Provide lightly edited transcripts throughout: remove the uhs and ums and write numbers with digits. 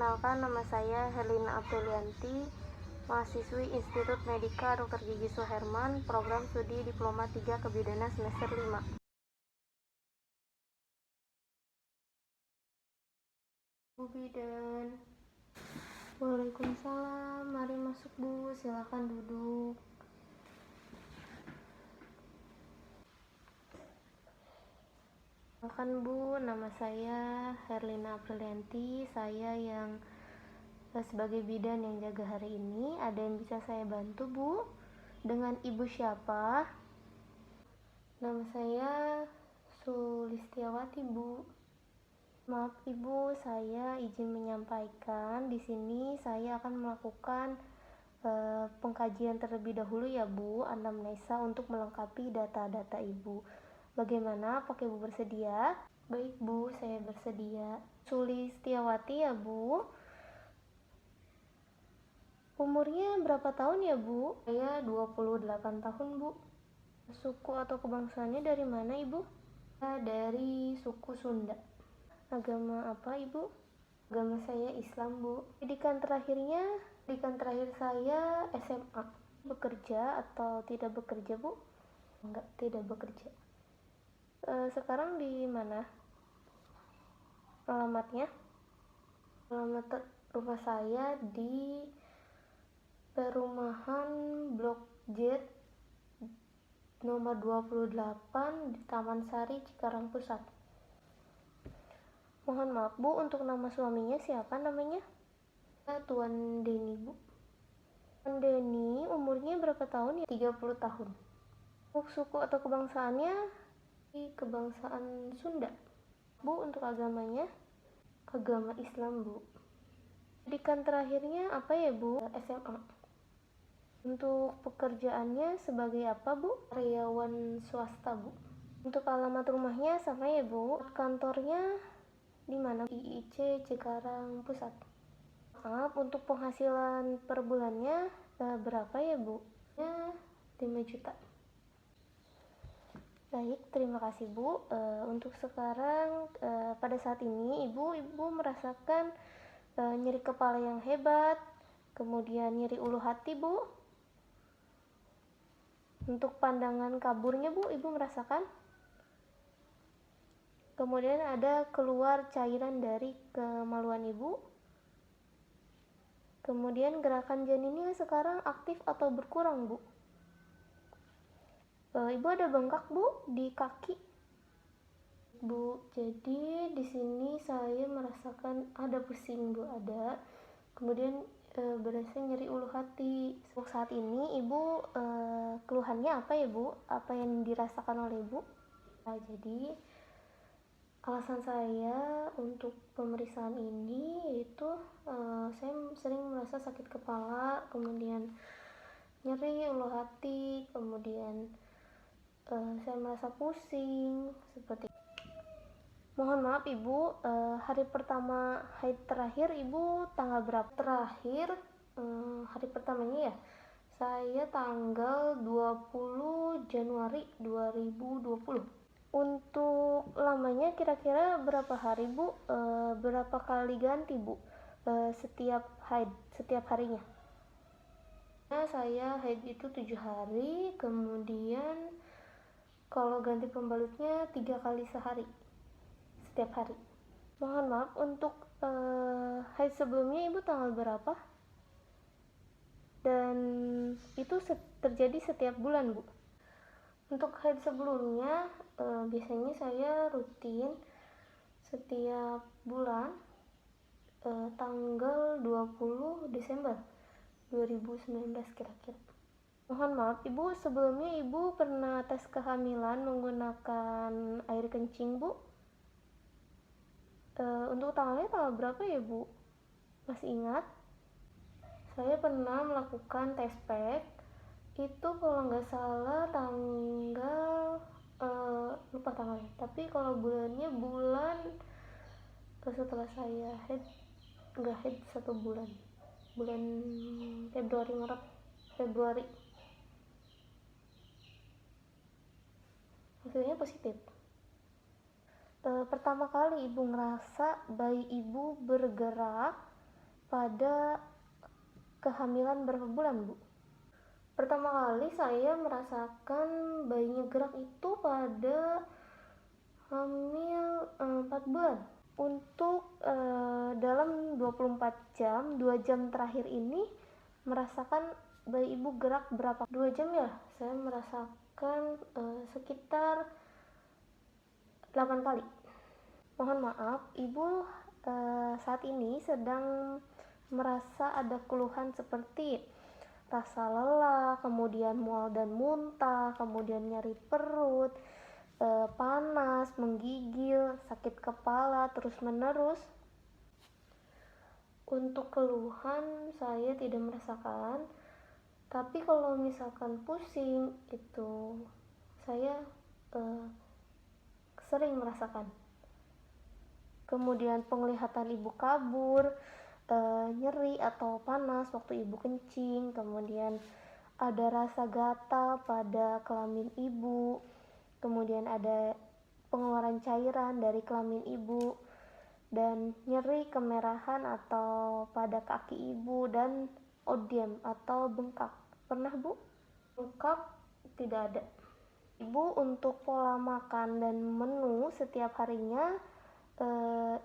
Perkenalkan, nama saya Herlina Aprilianti, mahasiswi Institut Medika Dr. Gigi Suherman, program studi Diploma 3 Kebidanan semester 5. Bu Bidan. Waalaikumsalam, mari masuk Bu, silakan duduk. Perkenalkan Bu, nama saya Herlina Aprilianti, saya yang sebagai bidan yang jaga hari ini. Ada yang bisa saya bantu Bu? Dengan Ibu siapa? Nama saya Sulistiawati Bu. Maaf Ibu, saya izin menyampaikan di sini saya akan melakukan pengkajian terlebih dahulu ya Bu, anamnesa untuk melengkapi data-data Ibu. Bagaimana? Apakah Ibu bersedia? Baik Bu, saya bersedia. Sulistiawati ya Bu. Umurnya berapa tahun ya Bu? Saya 28 tahun Bu. Suku atau kebangsaannya dari mana Ibu? Dari suku Sunda. Agama apa Ibu? Agama saya Islam Bu. Pendidikan terakhir saya SMA. Bekerja atau tidak bekerja Bu? Enggak, tidak bekerja. Sekarang di mana alamatnya? Alamat rumah saya di perumahan Blok Z nomor 28 di Taman Sari, Cikarang Pusat. Mohon maaf Bu, untuk nama suaminya siapa namanya? Tuan Denny Bu. Tuan Denny umurnya berapa tahun ya? 30 tahun. Suku atau kebangsaannya? Kebangsaan Sunda. Bu, untuk agamanya? Agama Islam Bu. Pendidikan terakhirnya apa ya Bu? SMA. Untuk pekerjaannya sebagai apa Bu? Karyawan swasta Bu. Untuk alamat rumahnya sama ya Bu? Kantornya di mana? IIC Cikarang Pusat. Maaf, untuk penghasilan per bulannya berapa ya Bu? 5 juta. Baik, terima kasih Bu. Untuk sekarang pada saat ini Ibu merasakan nyeri kepala yang hebat, kemudian nyeri ulu hati Bu. Untuk pandangan kaburnya Bu, Ibu merasakan? Kemudian ada keluar cairan dari kemaluan Ibu. Kemudian gerakan janinnya sekarang aktif atau berkurang Bu? Ibu ada bengkak Bu di kaki? Bu, jadi di sini saya merasakan ada pusing Bu, ada. Kemudian berasa nyeri ulu hati. Saat ini Ibu keluhannya apa ya Bu? Apa yang dirasakan oleh Ibu? Nah, jadi alasan saya untuk pemeriksaan ini yaitu saya sering merasa sakit kepala, kemudian nyeri ulu hati, kemudian saya merasa pusing seperti itu. Mohon maaf Ibu, hari pertama haid terakhir Ibu tanggal berapa? Terakhir hari pertamanya ya, saya tanggal 20 Januari 2020. Untuk lamanya kira-kira berapa hari Bu? Berapa kali ganti Bu? Setiap haid, setiap harinya? Nah, saya haid itu 7 hari, kemudian kalau ganti pembalutnya 3 kali sehari, setiap hari. Mohon maaf, untuk haid sebelumnya Ibu tanggal berapa? Dan itu terjadi setiap bulan Bu? Untuk haid sebelumnya biasanya saya rutin setiap bulan tanggal 20 Desember 2019 kira-kira. Mohon maaf Ibu, sebelumnya Ibu pernah tes kehamilan menggunakan air kencing Bu? Untuk tanggalnya tanggal berapa ya Bu? Masih ingat? Saya pernah melakukan tes pack itu kalau nggak salah tanggal lupa tanggalnya, tapi kalau bulannya bulan setelah saya haid, nggak haid 1 bulan, bulan Februari hasilnya positif. Pertama kali Ibu ngerasa bayi Ibu bergerak pada kehamilan berapa bulan, Bu? Pertama kali saya merasakan bayinya gerak itu pada hamil 4 bulan. Untuk dalam 24 jam, 2 jam terakhir ini merasakan bayi ibu gerak berapa? 2 jam ya, saya merasakan sekitar 8 kali. Mohon maaf, ibu saat ini sedang merasa ada keluhan seperti rasa lelah, kemudian mual dan muntah, kemudian nyeri perut, panas, menggigil, sakit kepala terus-menerus. Untuk keluhan saya tidak merasakan, tapi kalau misalkan pusing itu saya sering merasakan. Kemudian penglihatan ibu kabur, nyeri atau panas waktu ibu kencing, kemudian ada rasa gatal pada kelamin ibu, kemudian ada pengeluaran cairan dari kelamin ibu, dan nyeri kemerahan atau pada kaki ibu, dan odem atau bengkak. Pernah, Bu? Bengkak tidak ada. Ibu untuk pola makan dan menu setiap harinya,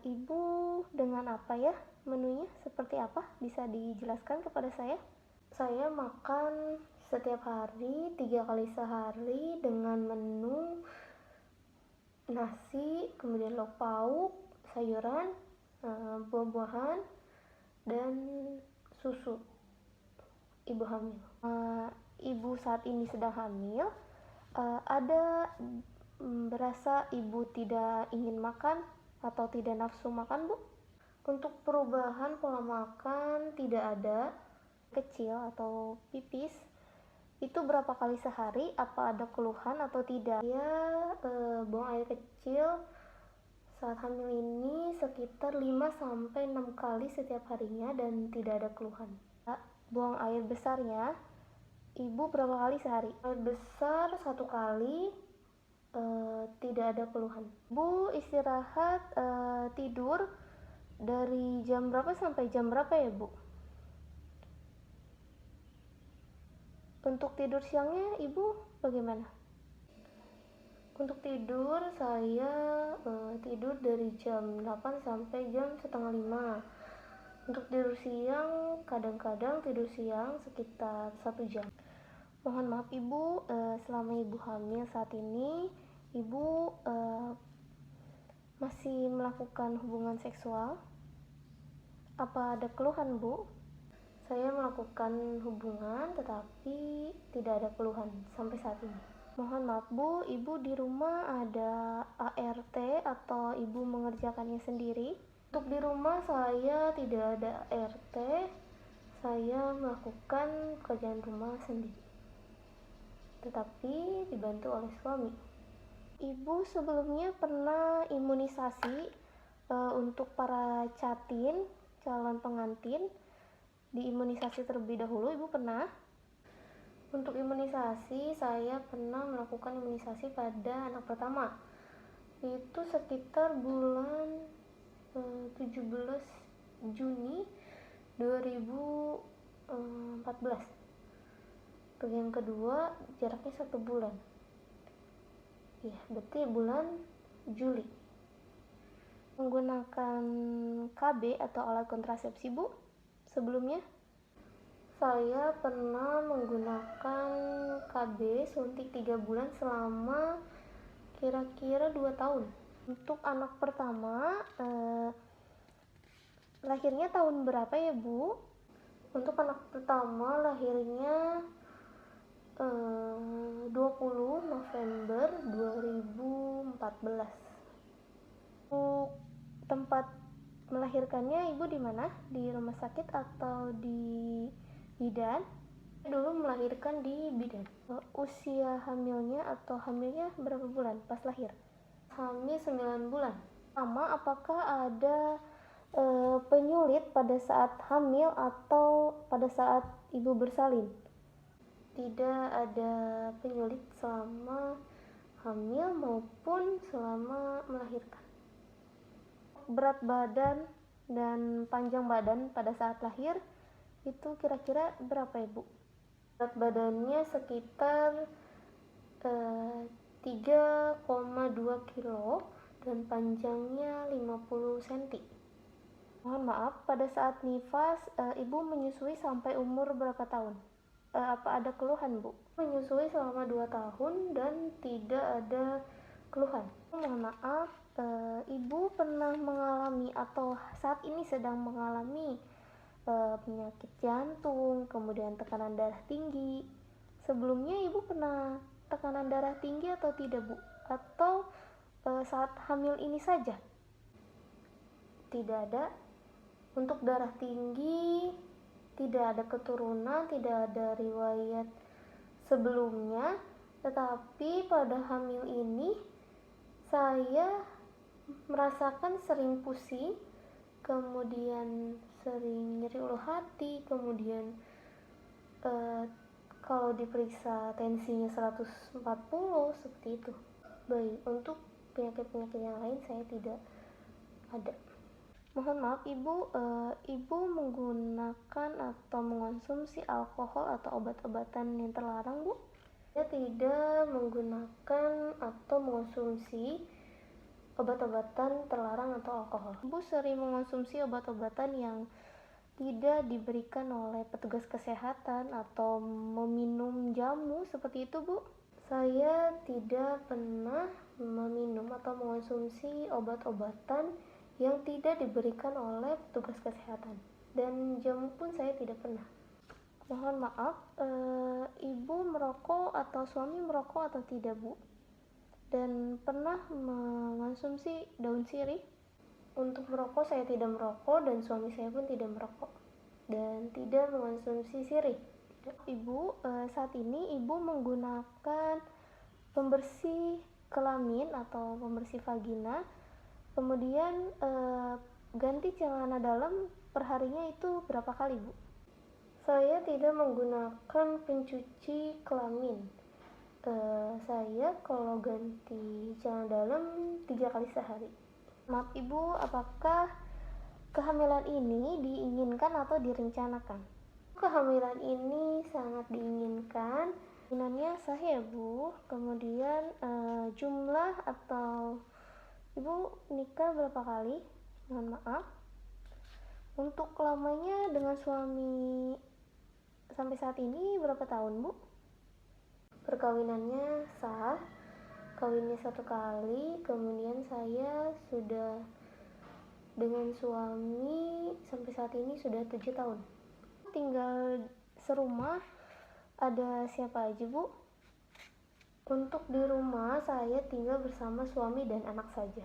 ibu dengan apa ya menunya, seperti apa, bisa dijelaskan kepada saya? Saya makan setiap hari 3 kali sehari dengan menu nasi, kemudian lauk pauk, sayuran, buah-buahan, dan susu ibu hamil. Ibu saat ini sedang hamil, ada berasa ibu tidak ingin makan atau tidak nafsu makan, Bu? Untuk perubahan pola makan tidak ada. Kecil atau pipis itu berapa kali sehari? Apa ada keluhan atau tidak? Ya, buang air kecil saat hamil ini sekitar 5-6 kali setiap harinya dan tidak ada keluhan. Buang air besarnya, ibu berapa kali sehari? Air besar 1 kali, tidak ada keluhan. Bu istirahat, tidur dari jam berapa sampai jam berapa ya, Bu? Untuk tidur siangnya ibu bagaimana? Untuk tidur saya tidur dari jam 8 sampai jam setengah 5. Untuk tidur siang, kadang-kadang tidur siang sekitar 1 jam. Mohon maaf ibu, selama ibu hamil saat ini ibu masih melakukan hubungan seksual? Apa ada keluhan, Bu? Saya melakukan hubungan tetapi tidak ada keluhan sampai saat ini. Mohon maaf, Bu, ibu di rumah ada ART atau ibu mengerjakannya sendiri? Untuk di rumah saya tidak ada ART, saya melakukan pekerjaan rumah sendiri, tetapi dibantu oleh suami. Ibu sebelumnya pernah imunisasi untuk para catin, calon pengantin, diimunisasi terlebih dahulu, ibu pernah? Untuk imunisasi saya pernah melakukan imunisasi pada anak pertama, itu sekitar bulan 17 Juni 2014. Untuk yang kedua jaraknya 1 bulan, ya berarti bulan Juli. Menggunakan KB atau alat kontrasepsi, Bu, sebelumnya? Saya pernah menggunakan KB suntik 3 bulan selama kira-kira 2 tahun. Untuk anak pertama, lahirnya tahun berapa ya, Bu? Untuk anak pertama lahirnya 20 November 2014. Untuk tempat melahirkannya ibu di mana? Di rumah sakit atau di bidan? Dulu melahirkan di bidan. Usia hamilnya atau hamilnya berapa bulan pas lahir? Hamil 9 bulan. Sama, apakah ada penyulit pada saat hamil atau pada saat ibu bersalin? Tidak ada penyulit selama hamil maupun selama melahirkan. Berat badan Dan panjang badan pada saat lahir itu kira-kira berapa ya Bu? Berat badannya sekitar 3,2 kilo dan panjangnya 50 cm. Mohon maaf, pada saat nifas ibu menyusui sampai umur berapa tahun? Apa ada keluhan Bu? Menyusui selama 2 tahun dan tidak ada keluhan. Mohon maaf, ibu pernah mengalami atau saat ini sedang mengalami penyakit jantung, kemudian tekanan darah tinggi. Sebelumnya ibu pernah tekanan darah tinggi atau tidak Bu? Atau saat hamil ini saja? Tidak ada. Untuk darah tinggi tidak ada keturunan, tidak ada riwayat sebelumnya, tetapi pada hamil ini saya merasakan sering pusing, kemudian sering nyeri ulu hati, kemudian kalau diperiksa tensinya 140 seperti itu. Baik, untuk penyakit-penyakit yang lain saya tidak ada. Mohon maaf ibu menggunakan atau mengonsumsi alkohol atau obat-obatan yang terlarang Bu? Saya tidak menggunakan atau mengonsumsi obat-obatan terlarang atau alkohol. Ibu sering mengonsumsi obat-obatan yang tidak diberikan oleh petugas kesehatan atau meminum jamu seperti itu Bu? Saya tidak pernah meminum atau mengonsumsi obat-obatan yang tidak diberikan oleh petugas kesehatan, dan jamu pun saya tidak pernah. Mohon maaf, ibu merokok atau suami merokok atau tidak Bu? Dan pernah mengonsumsi daun sirih? Untuk merokok saya tidak merokok dan suami saya pun tidak merokok dan tidak mengonsumsi sirih. Ibu, saat ini ibu menggunakan pembersih kelamin atau pembersih vagina, kemudian ganti celana dalam perharinya itu berapa kali Bu? Saya tidak menggunakan pencuci kelamin. Saya kalau ganti celana dalam 3 kali sehari. Maaf Ibu, apakah kehamilan ini diinginkan atau direncanakan? Kehamilan ini sangat diinginkan. Keinginannya sah ya Bu. Kemudian jumlah atau Ibu nikah berapa kali? Mohon maaf. Untuk lamanya dengan suami sampai saat ini berapa tahun Bu? Perkawinannya sah, kawinnya 1 kali, kemudian saya sudah dengan suami sampai saat ini sudah 7 tahun. Tinggal serumah, ada siapa aja Bu? Untuk di rumah saya tinggal bersama suami dan anak saja.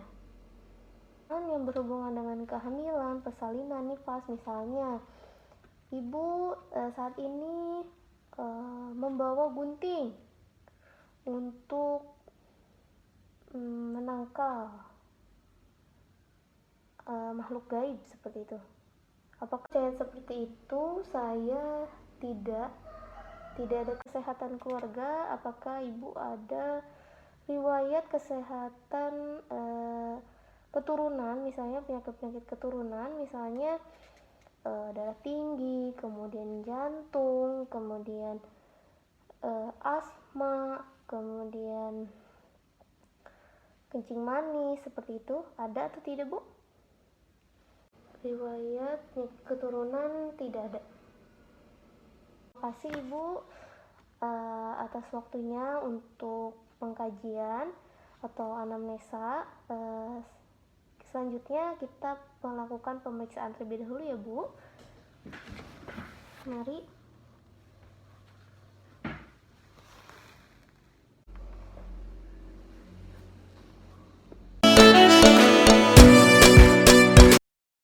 Yang berhubungan dengan kehamilan, persalinan, nifas, misalnya ibu saat ini membawa gunting untuk menangkal makhluk gaib seperti itu. Apakah saya seperti itu? Saya tidak ada kesehatan keluarga. Apakah ibu ada riwayat kesehatan keturunan, misalnya penyakit keturunan, misalnya darah tinggi, kemudian jantung, kemudian asma, kemudian kencing manis, seperti itu, ada atau tidak Bu? Riwayat keturunan tidak ada. Terima kasih Ibu atas waktunya untuk pengkajian atau anamnesa. Selanjutnya kita melakukan pemeriksaan terlebih dahulu ya Bu. Mari.